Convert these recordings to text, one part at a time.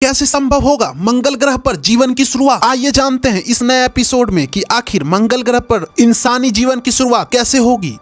कैसे संभव होगा मंगल ग्रह पर जीवन की शुरुआत? आइए जानते हैं इस नए एपिसोड में कि आखिर मंगल ग्रह पर इंसानी जीवन की शुरुआत कैसे होगी।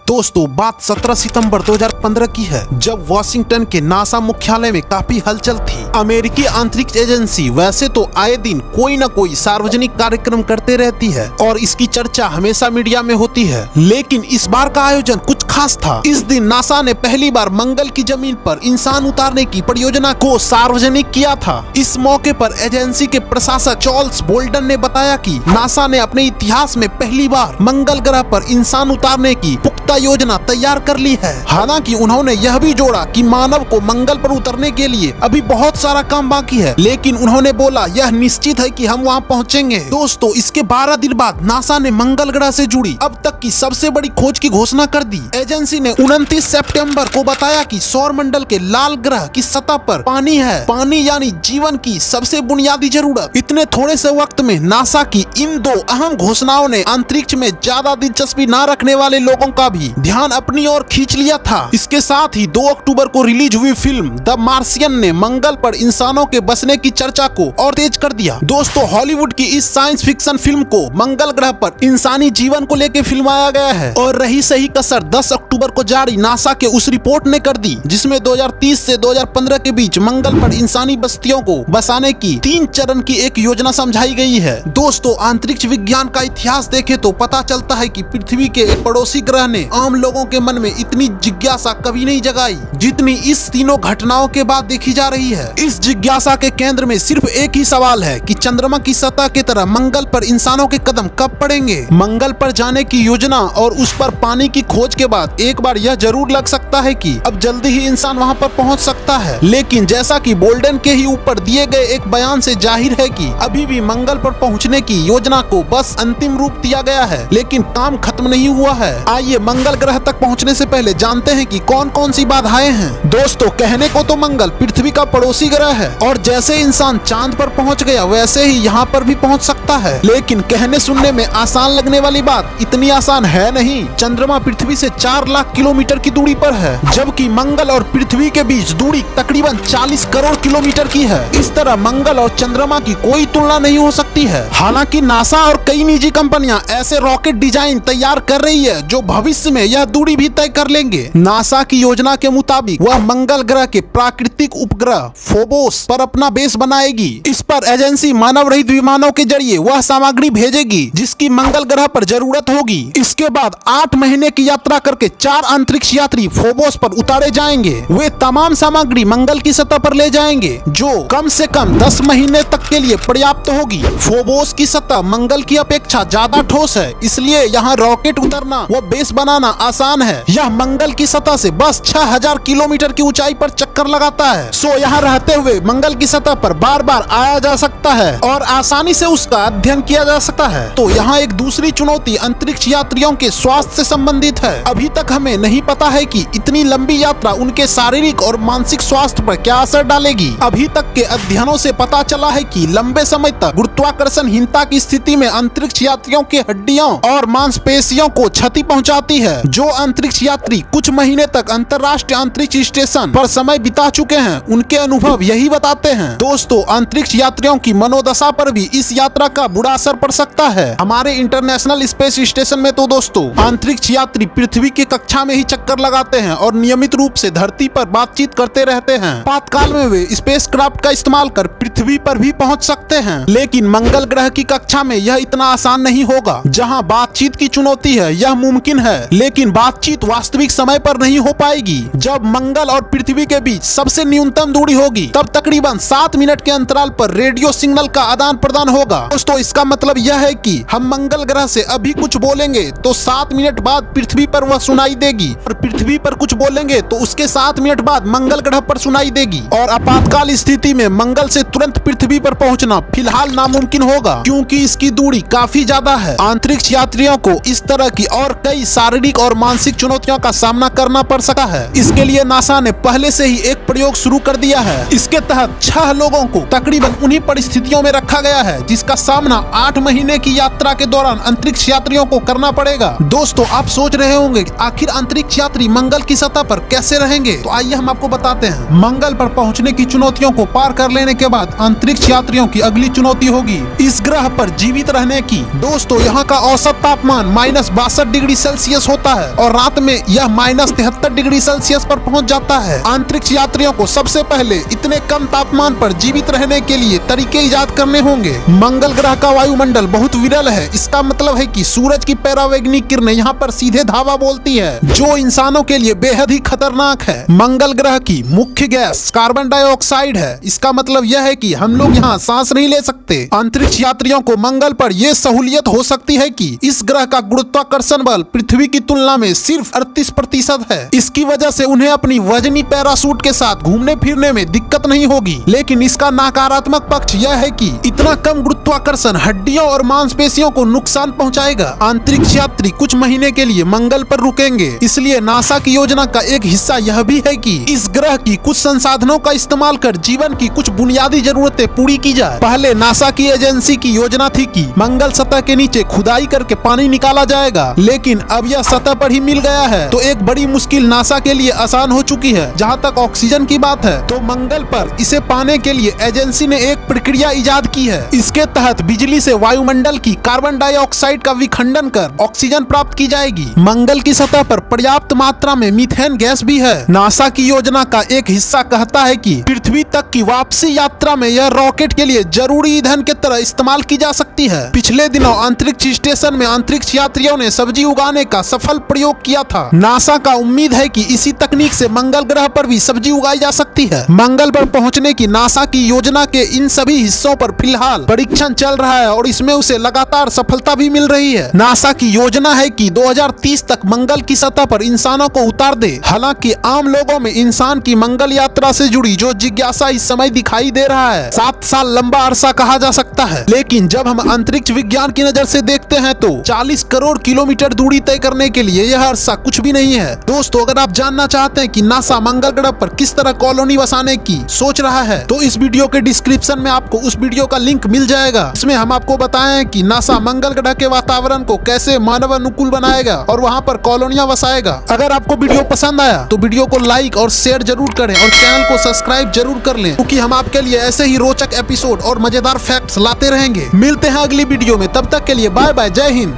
दोस्तों, बात 17 सितंबर 2015 की है, जब वाशिंगटन के नासा मुख्यालय में काफी हलचल थी। अमेरिकी अंतरिक्ष एजेंसी वैसे तो आए दिन कोई न कोई सार्वजनिक कार्यक्रम करते रहती है और इसकी चर्चा हमेशा मीडिया में होती है, लेकिन इस बार का आयोजन कुछ खास था। इस दिन नासा ने पहली बार मंगल की जमीन पर इंसान उतारने की परियोजना को सार्वजनिक किया था। इस मौके पर एजेंसी के प्रशासक चार्ल्स बोल्डन ने बताया कि नासा ने अपने इतिहास में पहली बार मंगल ग्रह पर इंसान उतारने की पुख्ता योजना तैयार कर ली है। हालांकि उन्होंने यह भी जोड़ा कि मानव को मंगल पर उतरने के लिए अभी बहुत सारा काम बाकी है, लेकिन उन्होंने बोला यह निश्चित है कि हम वहां पहुंचेंगे। दोस्तों, इसके 12 दिन बाद नासा ने मंगल ग्रह से जुड़ी अब तक की सबसे बड़ी खोज की घोषणा कर दी। एजेंसी ने 29 सितंबर को बताया कि सौर मंडल के लाल ग्रह की सतह पर पानी है। पानी यानी जीवन की सबसे बुनियादी जरूरत। इतने थोड़े से वक्त में नासा की इन दो अहम घोषणाओं ने अंतरिक्ष में ज्यादा दिलचस्पी न रखने वाले लोगों का भी ध्यान अपनी ओर खींच लिया था। इसके साथ ही 2 अक्टूबर को रिलीज हुई फिल्म द मार्शियन ने मंगल पर इंसानों के बसने की चर्चा को और तेज कर दिया। दोस्तों, हॉलीवुड की इस साइंस फिक्शन फिल्म को मंगल ग्रह पर इंसानी जीवन को लेकर फिल्माया गया है और रही सही कसर 10 अक्टूबर को जारी नासा के उस रिपोर्ट ने कर दी, जिसमें 2030 से 2015 के बीच मंगल पर इंसानी बस्तियों को बसाने की 3 चरण की एक योजना समझाई गई है। दोस्तों, अंतरिक्ष विज्ञान का इतिहास देखें तो पता चलता है कि पृथ्वी के एक पड़ोसी ग्रह ने आम लोगों के मन में इतनी जिज्ञासा कभी नहीं जगाई जितनी इस तीनों घटनाओं के बाद देखी जा रही है। इस जिज्ञासा के केंद्र में सिर्फ एक ही सवाल है कि चंद्रमा की सतह की तरह मंगल पर इंसानों के कदम कब पड़ेंगे। मंगल पर जाने की योजना और उस पर पानी की खोज के बाद एक बार यह जरूर लग सकता है कि अब जल्दी ही इंसान वहां पर पहुंच सकता है, लेकिन जैसा कि बोल्डन के ही ऊपर दिए गए एक बयान से जाहिर है कि अभी भी मंगल पर पहुंचने की योजना को बस अंतिम रूप दिया गया है, लेकिन काम खत्म नहीं हुआ है। आइए मंगल ग्रह तक पहुंचने से पहले जानते हैं कि कौन कौन सी बाधाएं हैं। दोस्तों, कहने को तो मंगल पृथ्वी का पड़ोसी ग्रह है और जैसे इंसान चांद पर पहुंच गया वैसे ही यहाँ पर भी पहुंच सकता है, लेकिन कहने सुनने में आसान लगने वाली बात इतनी आसान है नहीं। चंद्रमा पृथ्वी से 4 लाख किलोमीटर की दूरी पर है, जबकि मंगल और पृथ्वी के बीच दूरी तकरीबन 40 करोड़ किलोमीटर की है। इस तरह मंगल और चंद्रमा की कोई तुलना नहीं हो सकती है। हालांकि नासा और कई निजी कंपनियां ऐसे रॉकेट डिजाइन तैयार कर रही है जो भविष्य में यह दूरी भी तय कर लेंगे। नासा की योजना के मुताबिक वह मंगल ग्रह के प्राकृतिक उपग्रह फोबोस पर अपना बेस बनाएगी। इस पर एजेंसी मानव रहित विमानों के जरिए वह सामग्री भेजेगी जिसकी मंगल ग्रह पर जरूरत होगी। इसके बाद 8 महीने की यात्रा करके 4 अंतरिक्ष यात्री फोबोस पर उतारे जाएंगे। वे तमाम सामग्री मंगल की सतह पर ले जाएंगे जो कम से कम 10 महीने तक के लिए पर्याप्त होगी। फोबोस की सतह मंगल की अपेक्षा ज्यादा ठोस है, इसलिए यहाँ रॉकेट उतरना व बेस बनाना आसान है। यह मंगल की सतह से बस 6000 किलोमीटर की ऊंचाई पर चक्कर लगाता है, सो यहाँ रहते हुए मंगल की सतह पर बार बार आया जा सकता है और आसानी से उसका अध्ययन किया जा सकता है। तो यहाँ एक दूसरी चुनौती अंतरिक्ष यात्रियों के स्वास्थ्य से संबंधित है। अभी तक हमें नहीं पता है कि इतनी लंबी यात्रा उनके शारीरिक और मानसिक स्वास्थ्य पर क्या असर डालेगी। अभी तक के अध्ययनों से पता चला है कि लंबे समय तक गुरुत्वाकर्षणहीनता की स्थिति में अंतरिक्ष यात्रियों के हड्डियों और मांसपेशियों को क्षति पहुंचाती है। जो अंतरिक्ष यात्री कुछ महीने तक अंतर्राष्ट्रीय अंतरिक्ष स्टेशन पर समय बिता चुके हैं उनके अनुभव यही बताते हैं। दोस्तों, अंतरिक्ष यात्रियों की मनोदशा पर भी इस यात्रा का बुरा असर पड़ सकता है। हमारे इंटरनेशनल स्पेस स्टेशन में तो दोस्तों अंतरिक्ष यात्री पृथ्वी की कक्षा में ही चक्कर लगाते हैं और नियमित रूप से धरती पर बातचीत करते रहते हैं। आपातकाल में वे स्पेसक्राफ्ट का इस्तेमाल कर पृथ्वी पर भी पहुंच सकते हैं, लेकिन मंगल ग्रह की कक्षा में यह इतना आसान नहीं होगा। जहां बातचीत की चुनौती है यह मुमकिन है, लेकिन बातचीत वास्तविक समय पर नहीं हो पाएगी। जब मंगल और पृथ्वी के बीच सबसे न्यूनतम दूरी होगी तब तकरीबन 7 मिनट के अंतराल पर रेडियो सिग्नल का आदान प्रदान होगा। दोस्तों, इसका मतलब यह है कि हम मंगल ग्रह से अभी कुछ बोलेंगे तो 7 मिनट बाद पृथ्वी पर वह सुनाई देगी और पृथ्वी पर कुछ बोलेंगे तो उसके 7 मिनट बाद मंगल ग्रह पर सुनाई देगी। और आपातकाल स्थिति में मंगल से तुरंत पृथ्वी पर पहुंचना फिलहाल नामुमकिन होगा, क्योंकि इसकी दूरी काफी ज्यादा है। अंतरिक्ष यात्रियों को इस तरह की और कई शारीरिक शारीरिक और मानसिक चुनौतियों का सामना करना पड़ सका है। इसके लिए नासा ने पहले से ही एक प्रयोग शुरू कर दिया है। इसके तहत 6 लोगों को तकरीबन उन्हीं परिस्थितियों में रखा गया है जिसका सामना 8 महीने की यात्रा के दौरान अंतरिक्ष यात्रियों को करना पड़ेगा। दोस्तों, आप सोच रहे होंगे कि आखिर अंतरिक्ष यात्री मंगल की सतह पर कैसे रहेंगे, तो आइए हम आपको बताते हैं। मंगल पर पहुंचने की चुनौतियों को पार कर लेने के बाद अंतरिक्ष यात्रियों की अगली चुनौती होगी इस ग्रह पर जीवित रहने की। दोस्तों, यहाँ का औसत तापमान -62 डिग्री सेल्सियस होता है और रात में यह -73 डिग्री सेल्सियस पर पहुंच जाता है। अंतरिक्ष यात्रियों को सबसे पहले इतने कम तापमान पर जीवित रहने के लिए तरीके इजाद करने होंगे। मंगल ग्रह का वायुमंडल बहुत विरल है। इसका मतलब है कि सूरज की पैरावैग्निक किरणें यहाँ पर सीधे धावा बोलती है, जो इंसानों के लिए बेहद ही खतरनाक है। मंगल ग्रह की मुख्य गैस कार्बन डाइऑक्साइड है। इसका मतलब यह है कि हम लोग यहाँ सांस नहीं ले सकते। अंतरिक्ष यात्रियों को मंगल पर यह सहूलियत हो सकती है कि इस ग्रह का गुरुत्वाकर्षण बल पृथ्वी की तुलना में सिर्फ 38% है। इसकी वजह से उन्हें अपनी वजनी पैराशूट के साथ घूमने फिरने में दिक्कत नहीं होगी। लेकिन इसका नकारात्मक पक्ष यह है कि इतना कम गुरुत्वाकर्षण हड्डियों और मांसपेशियों को नुकसान पहुंचाएगा। अंतरिक्ष यात्री कुछ महीने के लिए मंगल पर रुकेंगे। इसलिए नासा की योजना का एक हिस्सा यह भी है कि इस ग्रह की कुछ संसाधनों का इस्तेमाल कर जीवन की कुछ बुनियादी जरूरतें पूरी की जाए। पहले नासा की एजेंसी की योजना थी कि मंगल सतह के नीचे खुदाई करके पानी निकाला जाएगा, लेकिन अब यह सतह पर ही मिल गया है, तो एक बड़ी मुश्किल नासा के लिए आसान हो चुकी है। जहां तक ऑक्सीजन की बात है, तो मंगल पर इसे पाने के लिए एजेंसी ने एक प्रक्रिया इजाद की है। इसके तहत बिजली से वायुमंडल की कार्बन डाइऑक्साइड का विखंडन कर ऑक्सीजन प्राप्त की जाएगी। मंगल की सतह पर पर्याप्त मात्रा में मीथेन गैस भी है। नासा की योजना का एक हिस्सा कहता है कि पृथ्वी तक की वापसी यात्रा में यह रॉकेट के लिए जरूरी ईंधन की तरह इस्तेमाल की जा सकती है। पिछले दिनों अंतरिक्ष स्टेशन में अंतरिक्ष यात्रियों ने सब्जी उगाने का सफल प्रयोग किया था। नासा का उम्मीद है कि इसी तकनीक से मंगल ग्रह पर भी सब्जी उगाई जा सकती है। मंगल पर पहुंचने की नासा की योजना के इन सभी हिस्सों पर फिलहाल परीक्षण चल रहा है और इसमें उसे लगातार सफलता भी मिल रही है। नासा की योजना है कि 2030 तक मंगल की सतह पर इंसानों को उतार दे। हालांकि आम लोगों में इंसान की मंगल यात्रा से जुड़ी जो जिज्ञासा इस समय दिखाई दे रहा है, 7 साल लंबा अरसा कहा जा सकता है। लेकिन जब हम अंतरिक्ष विज्ञान की नजर से देखते हैं तो 40 करोड़ किलोमीटर दूरी तय करने के लिए यह अरसा कुछ भी नहीं है। दोस्तों, अगर आप जानना चाहते हैं कि नासा मंगल ग्रह पर किस तरह कॉलोनी बसाने की सोच रहा है, तो इस वीडियो के डिस्क्रिप्शन में आपको उस वीडियो का लिंक मिल जाएगा। इसमें हम आपको बताएं कि नासा मंगल ग्रह के वातावरण को कैसे मानव अनुकूल बनाएगा और वहां पर कॉलोनियां बसाएगा। अगर आपको वीडियो पसंद आया तो वीडियो को लाइक और शेयर जरूर करें और चैनल को सब्सक्राइब जरूर कर लें, क्योंकि हम आपके लिए ऐसे ही रोचक एपिसोड और मजेदार फैक्ट्स लाते रहेंगे। मिलते हैं अगली वीडियो में, तब तक के लिए बाय बाय, जय हिंद।